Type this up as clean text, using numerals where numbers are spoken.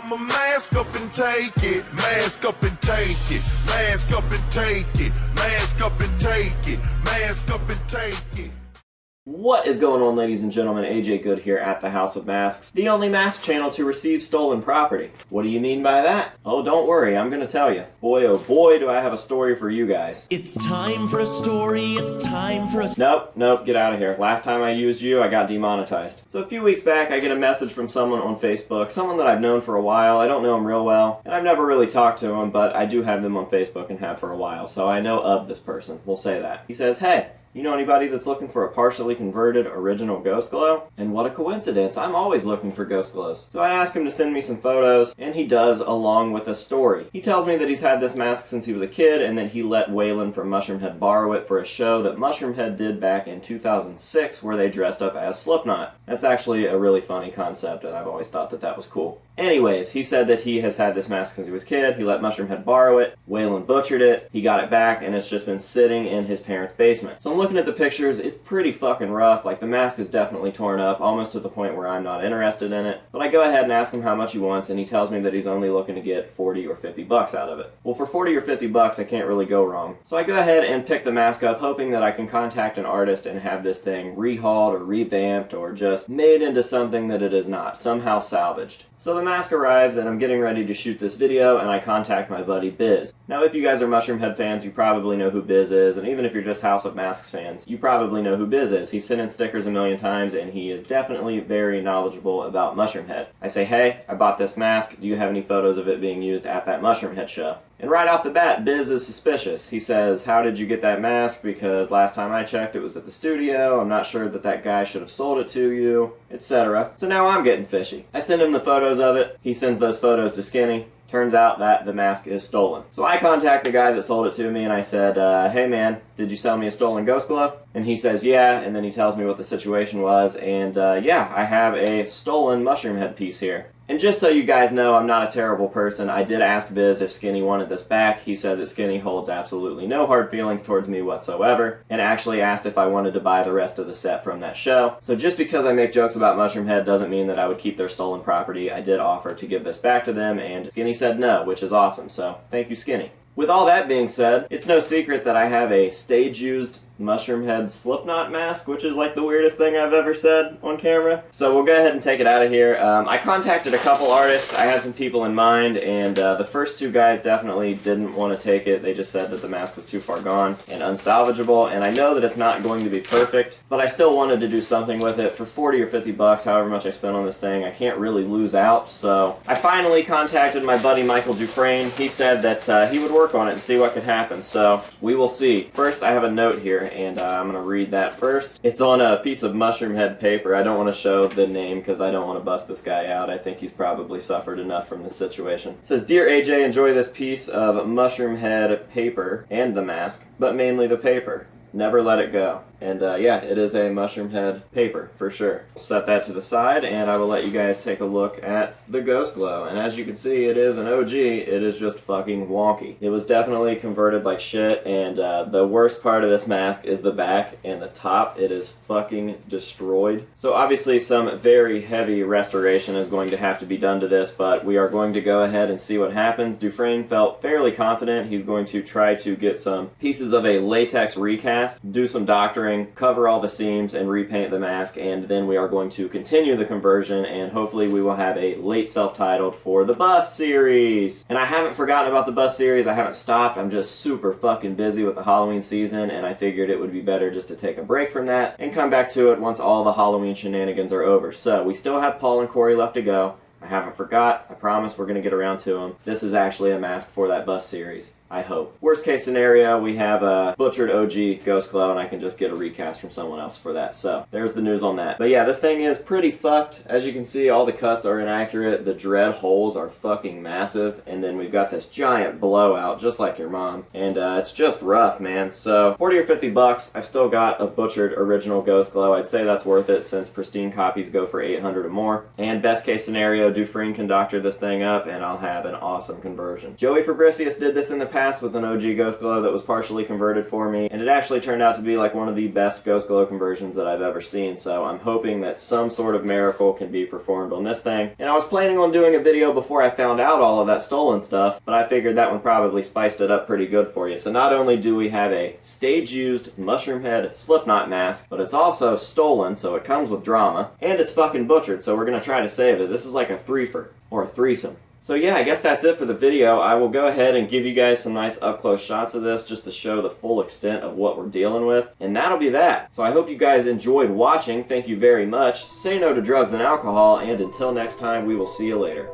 I'ma mask up and take it, mask up and take it, mask up and take it, mask up and take it, mask up and take it. What is going on, ladies and gentlemen? AJ Good here at the House of Masks, the only mask channel to receive stolen property. What do you mean by that? Oh, don't worry, I'm gonna tell you. Boy, oh boy, do I have a story for you guys. It's time for a story, it's time for a... Nope, get out of here. Last time I used you, I got demonetized. So a few weeks back, I get a message from someone on Facebook, someone that I've known for a while. I don't know him real well, and I've never really talked to him, but I do have them on Facebook and have for a while, so I know of this person. We'll say that. He says, hey, you know anybody that's looking for a partially converted original Ghost Glow? And what a coincidence, I'm always looking for Ghost Glows. So I ask him to send me some photos, and he does, along with a story. He tells me that he's had this mask since he was a kid, and that he let Waylon from Mushroomhead borrow it for a show that Mushroomhead did back in 2006 where they dressed up as Slipknot. That's actually a really funny concept, and I've always thought that that was cool. Anyways, he said that he has had this mask since he was a kid, he let Mushroomhead borrow it, Waylon butchered it, he got it back, and it's just been sitting in his parents' basement. So I'm looking at the pictures, it's pretty fucking rough, like the mask is definitely torn up, almost to the point where I'm not interested in it. But I go ahead and ask him how much he wants, and he tells me that he's only looking to get 40 or 50 bucks out of it. Well, for 40 or 50 bucks, I can't really go wrong. So I go ahead and pick the mask up, hoping that I can contact an artist and have this thing rehauled or revamped or just made into something that it is not, somehow salvaged. So the mask arrives, and I'm getting ready to shoot this video, and I contact my buddy Biz. Now, if you guys are Mushroomhead fans, you probably know who Biz is, and even if you're just House of Masks fans, you probably know who Biz is. He's sent in stickers a million times, and he is definitely very knowledgeable about Mushroomhead. I say, hey, I bought this mask, do you have any photos of it being used at that Mushroomhead show? And right off the bat, Biz is suspicious. He says, how did you get that mask? Because last time I checked, it was at the studio. I'm not sure that that guy should have sold it to you, etc. So now I'm getting fishy. I send him the photos of it. He sends those photos to Skinny. Turns out that the mask is stolen. So I contact the guy that sold it to me, and I said, hey man, did you sell me a stolen Ghost Glow? And he says, yeah, and then he tells me what the situation was, and yeah, I have a stolen Mushroomhead piece here. And just so you guys know, I'm not a terrible person. I did ask Biz if Skinny wanted this back. He said that Skinny holds absolutely no hard feelings towards me whatsoever, and actually asked if I wanted to buy the rest of the set from that show. So just because I make jokes about Mushroomhead doesn't mean that I would keep their stolen property. I did offer to give this back to them, and Skinny said no, which is awesome, so thank you, Skinny. With all that being said, it's no secret that I have a stage-used Mushroomhead Slipknot mask, which is like the weirdest thing I've ever said on camera. So we'll go ahead and take it out of here. I contacted a couple artists. I had some people in mind, and the first two guys definitely didn't want to take it. They just said that the mask was too far gone and unsalvageable, and I know that it's not going to be perfect, but I still wanted to do something with it. For 40 or 50 bucks, however much I spent on this thing, I can't really lose out. So I finally contacted my buddy Michael Dufresne. He said that he would work on it and see what could happen, so we will see. First, I have a note here, and I'm going to read that first. It's on a piece of Mushroomhead paper. I don't want to show the name because I don't want to bust this guy out. I think he's probably suffered enough from this situation. It says, Dear AJ, enjoy this piece of Mushroomhead paper and the mask, but mainly the paper. Never let it go. And yeah, it is a Mushroomhead paper, for sure. Set that to the side, and I will let you guys take a look at the Ghost Glow. And as you can see, it is an OG. It is just fucking wonky. It was definitely converted like shit, and the worst part of this mask is the back and the top. It is fucking destroyed. So obviously some very heavy restoration is going to have to be done to this, but we are going to go ahead and see what happens. Dufresne felt fairly confident. He's going to try to get some pieces of a latex recast, do some doctoring, cover all the seams, and repaint the mask, and then we are going to continue the conversion, and hopefully we will have a late self-titled for the Bust series. And I haven't forgotten about the Bust series. I haven't stopped. I'm just super fucking busy with the Halloween season, and I figured it would be better just to take a break from that and come back to it once all the Halloween shenanigans are over. So we still have Paul and Corey left to go. I haven't forgot. I promise we're going to get around to them. This is actually a mask for that Bust series. I hope. Worst case scenario, we have a butchered OG Ghost Glow, and I can just get a recast from someone else for that. So there's the news on that. But yeah, this thing is pretty fucked. As you can see, all the cuts are inaccurate. The dread holes are fucking massive. And then we've got this giant blowout, just like your mom. And it's just rough, man. So 40 or 50 bucks, I've still got a butchered original Ghost Glow. I'd say that's worth it since pristine copies go for 800 or more. And best case scenario, Dufresne can doctor this thing up, and I'll have an awesome conversion. Joey Fabricius did this in the past. past with an OG Ghost Glow that was partially converted for me, and it actually turned out to be like one of the best Ghost Glow conversions that I've ever seen, so I'm hoping that some sort of miracle can be performed on this thing. And I was planning on doing a video before I found out all of that stolen stuff, but I figured that one probably spiced it up pretty good for you. So not only do we have a stage-used Mushroomhead Slipknot mask, but it's also stolen, so it comes with drama, and it's fucking butchered, so we're gonna try to save it. This is like a threefer, or a threesome. So yeah, I guess that's it for the video. I will go ahead and give you guys some nice up-close shots of this just to show the full extent of what we're dealing with. And that'll be that. So I hope you guys enjoyed watching. Thank you very much. Say no to drugs and alcohol, and until next time, we will see you later.